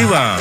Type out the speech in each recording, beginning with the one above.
Diva.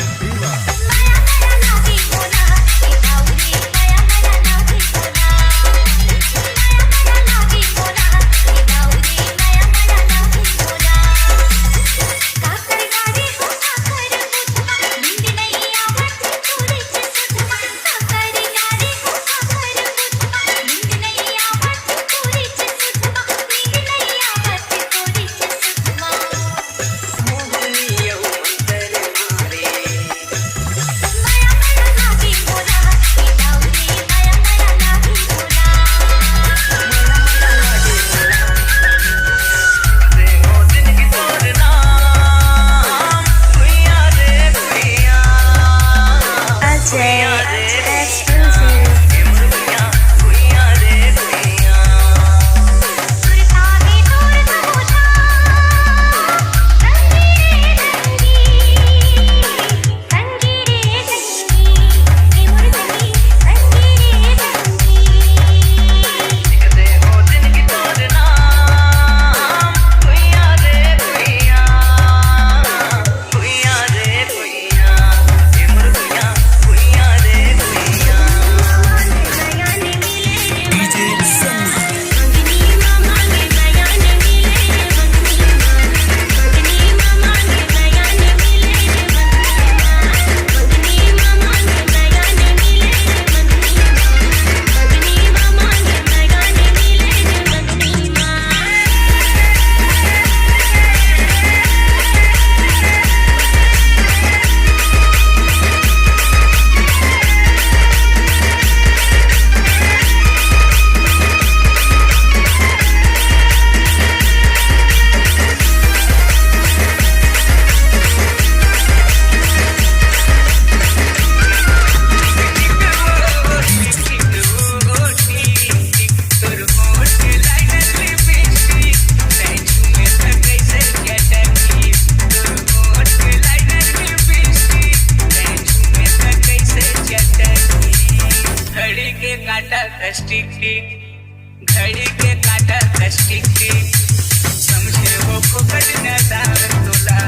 टिक टिक घड़ी के काटा दस टिक टिक समझे वो फुकट न दार तोला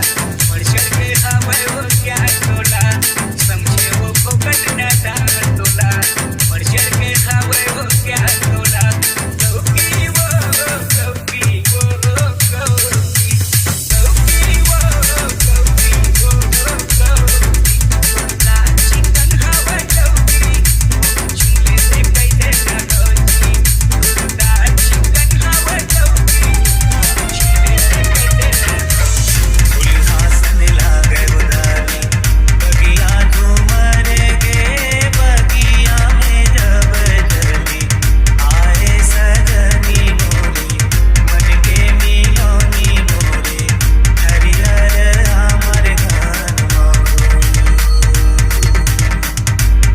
वर्षा के हवे वो क्या तोला समझे वो फुकट न दार तोला वर्षा के हवे वो क्या तोला लौकी वो लौकी वो लौकी लौकी वो लौकी वो लौकी ना चिकन हवे लौकी झूले से कैसे ना लौकी ना चिकन हवे लौकी झूले से कैसे ना हंसने लगे उदारी बगिया झूमरेगे बगिया में जब जली आए सजनी मोरी मन के मिलोनी मोरे हरिहर हमर घन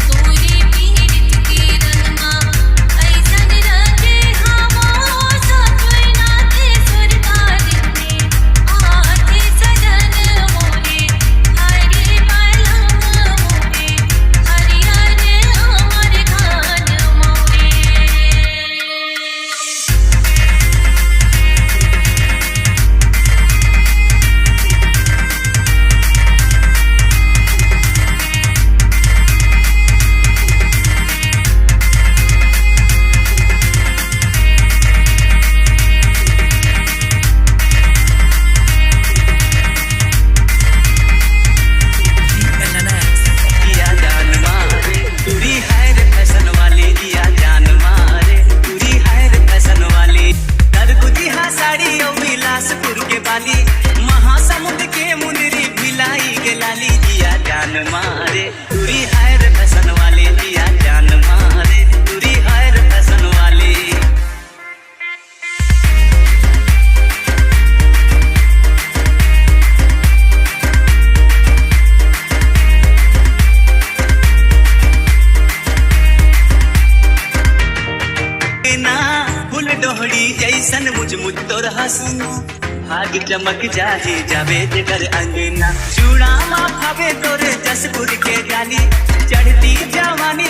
तोरी पीड़ित के रनमा ऐसन रंगे हमो सपना के सुरतार में आके सजन मोरे हरि पलम मोरे हरिहर हमर घन मोरे दिया जान मारे दूरी है रे फैशन वाली दिया जान मारे दूरी है रे फैशन वाली कर गुदिहा साड़ी ओ बिलासपुर के बाली महासमुंद के मुंदरी भिलाई के लाली दिया जान मारे दूरी है रे फैशन वाली दिया जान मारे दूरी है रे फैशन वाली ना फूल डोहड़ी जैसन मुझ तोर हसना भाग चमक जाहे जावे जेकर अंगना चूड़ा मा भावे तोरे जसपुर के जाली चढ़ती जवानी